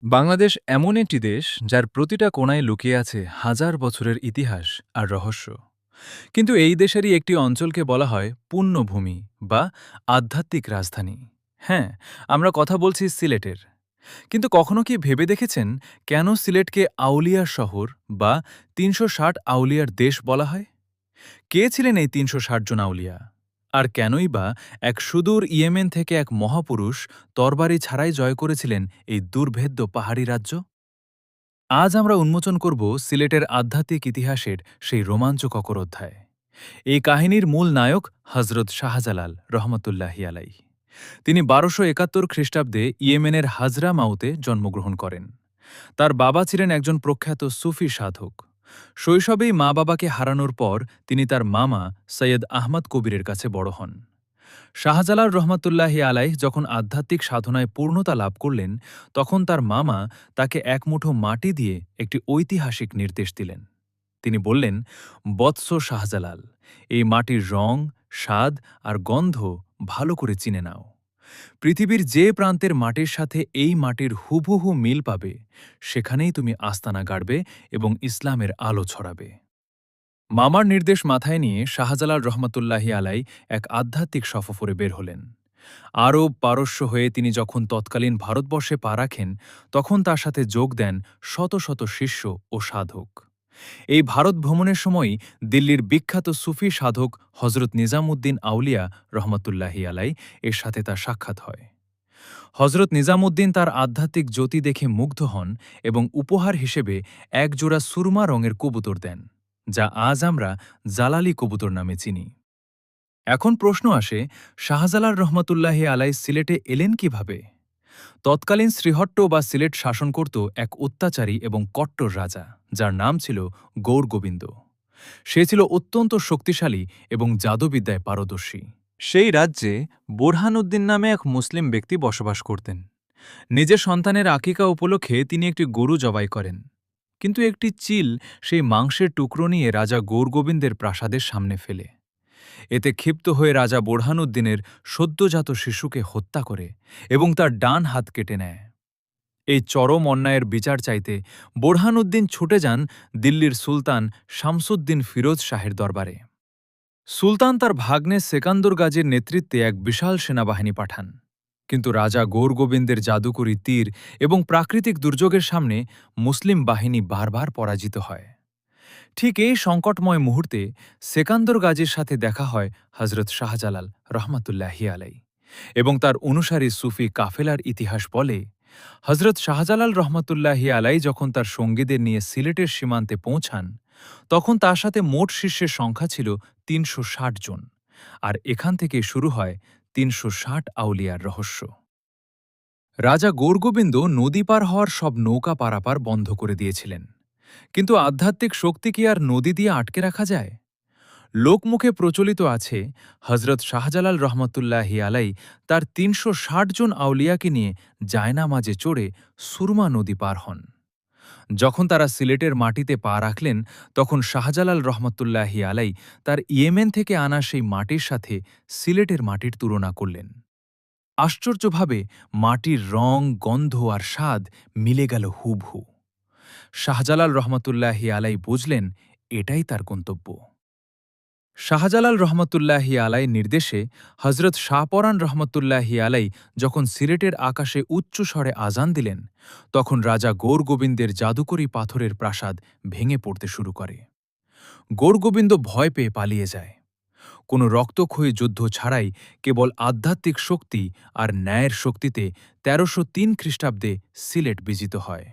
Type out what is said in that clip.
বাংলাদেশ এমন একটি দেশ যার প্রতিটা কোণায় লুকিয়ে আছে হাজার বছরের ইতিহাস আর রহস্য। কিন্তু এই দেশেরই একটি অঞ্চলকে বলা হয় পুণ্যভূমি বা আধ্যাত্মিক রাজধানী। হ্যাঁ, আমরা কথা বলছি সিলেটের। কিন্তু কখনো কি ভেবে দেখেছেন কেন সিলেটকে আউলিয়ার শহর বা ৩৬০ আউলিয়ার দেশ বলা হয়? কে ছিলেন এই ৩৬০ জন আউলিয়া? আর কেনই বা এক সুদূর ইয়েমেন থেকে এক মহাপুরুষ তরবারি ছাড়াই জয় করেছিলেন এই দুর্ভেদ্য পাহাড়ি রাজ্য? আজ আমরা উন্মোচন করব সিলেটের আধ্যাত্মিক ইতিহাসের সেই রোমাঞ্চকর অধ্যায়। এই কাহিনীর মূল নায়ক হজরত শাহজালাল রহমতুল্লাহি আলাই। তিনি ১২৭১ খ্রিস্টাব্দে ইয়েমেনের হাজরা মাউতে জন্মগ্রহণ করেন। তার বাবা ছিলেন একজন প্রখ্যাত সুফি সাধক। শৈশবেই মা বাবাকে হারানোর পর তিনি তার মামা সৈয়দ আহমদ কবিরের কাছে বড় হন। শাহজালাল রহমতুল্লাহি আলাইহ যখন আধ্যাত্মিক সাধনায় পূর্ণতা লাভ করলেন, তখন তার মামা তাকে এক মুঠো মাটি দিয়ে একটি ঐতিহাসিক নির্দেশ দিলেন। তিনি বললেন, বৎস শাহজালাল, এই মাটির রং, স্বাদ আর গন্ধ ভালো করে চিনে নাও। পৃথিবীর যে প্রান্তের মাটির সাথে এই মাটির হুবহু মিল পাবে, সেখানেই তুমি আস্তানা গাড়বে এবং ইসলামের আলো ছড়াবে। মামার নির্দেশ মাথায় নিয়ে শাহজালাল রহমতুল্লাহি আলাই এক আধ্যাত্মিক সফরে বের হলেন। আরব পারস্য হয়ে তিনি যখন তৎকালীন ভারতবর্ষে পা রাখেন, তখন তার সাথে যোগ দেন শত শত শিষ্য ও সাধক। এই ভারত ভ্রমণের সময়ই দিল্লির বিখ্যাত সুফি সাধক হজরত নিজামুদ্দিন আউলিয়া রহমতুল্লাহি আলাই এর সাথে তার সাক্ষাৎ হয়। হজরত নিজামুদ্দিন তার আধ্যাত্মিক জ্যোতি দেখে মুগ্ধ হন এবং উপহার হিসেবে এক জোড়া সুরমা রঙের কবুতর দেন, যা আজ আমরা জালালি কবুতর নামে চিনি। এখন প্রশ্ন আসে, শাহজালাল রহমতুল্লাহি আলাই সিলেটে এলেন কিভাবে? তৎকালীন শ্রীহট্ট বা সিলেট শাসন করত এক অত্যাচারী এবং কট্টর রাজা, যার নাম ছিল গৌরগোবিন্দ। সে ছিল অত্যন্ত শক্তিশালী এবং জাদুবিদ্যায় পারদর্শী। সেই রাজ্যে বোরহানউদ্দিন নামে এক মুসলিম ব্যক্তি বসবাস করতেন। নিজের সন্তানের আকিকা উপলক্ষে তিনি একটি গরু জবাই করেন। কিন্তু একটি চিল সেই মাংসের টুকরো নিয়ে রাজা গৌরগোবিন্দের প্রাসাদের সামনে ফেলে। এতে ক্ষিপ্ত হয়ে রাজা বোরহানউদ্দিনের সদ্যজাত শিশুকে হত্যা করে এবং তার ডান হাত কেটে নেয়। এই চরম অন্যায়ের বিচার চাইতে বোরহানউদ্দিন ছুটে যান দিল্লির সুলতান শামসুদ্দিন ফিরোজ শাহের দরবারে। সুলতান তার ভাগ্নে সেকান্দর গাজীর নেতৃত্বে এক বিশাল সেনাবাহিনী পাঠান। কিন্তু রাজা গৌরগোবিন্দের জাদুকরী তীর এবং প্রাকৃতিক দুর্যোগের সামনে মুসলিম বাহিনী বারবার পরাজিত হয়। ঠিক এই সংকটময় মুহূর্তে সেকান্দর গাজীর সাথে দেখা হয় হজরত শাহজালাল রহমতুল্লাহি আলাই, এবং তার অনুসারী সুফি কাফেলার ইতিহাস বলে, হজরত শাহজালাল রহমতুল্লাহি আলাই যখন তার সঙ্গীদের নিয়ে সিলেটের সীমান্তে পৌঁছান, তখন তার সাথে মোট শিষ্যের সংখ্যা ছিল ৩৬০ জন। আর এখান থেকে শুরু হয় ৩৬০ আউলিয়ার রহস্য। রাজা গৌরগোবিন্দ নদী পার হওয়ার সব নৌকা পারাপার বন্ধ করে দিয়েছিলেন। কিন্তু আধ্যাত্মিক শক্তি কি আর নদী দিয়ে আটকে রাখা যায়? লোকমুখে প্রচলিত আছে, হজরত শাহজালাল রহমতুল্লাহি আলাই তার ৩৬০ জন আউলিয়াকে নিয়ে জায়নামাজে চড়ে সুরমা নদী পার হন। যখন তারা সিলেটের মাটিতে পা রাখলেন, তখন শাহজালাল রহমতুল্লাহি আলাই তার ইয়েমেন থেকে আনা সেই মাটির সাথে সিলেটের মাটির তুলনা করলেন। আশ্চর্যভাবে মাটির রং, গন্ধ আর স্বাদ মিলে গেল হুবহু। শাহজালাল রহমতুল্লাহি আলাই বুঝলেন, এটাই তার গন্তব্য। শাহজালাল রহমতুল্লাহি আলাই নির্দেশে হজরত শাহপরান রহমতুল্লাহি আলাই যখন সিলেটের আকাশে উচ্চ স্বরে আজান দিলেন, তখন রাজা গৌরগোবিন্দের জাদুকরী পাথরের প্রাসাদ ভেঙে পড়তে শুরু করে। গৌরগোবিন্দ ভয় পেয়ে পালিয়ে যায়। কোনো রক্তক্ষয়ী যুদ্ধ ছাড়াই কেবল আধ্যাত্মিক শক্তি আর ন্যায়ের শক্তিতে ১৩০৩ খ্রিস্টাব্দে সিলেট বিজিত হয়।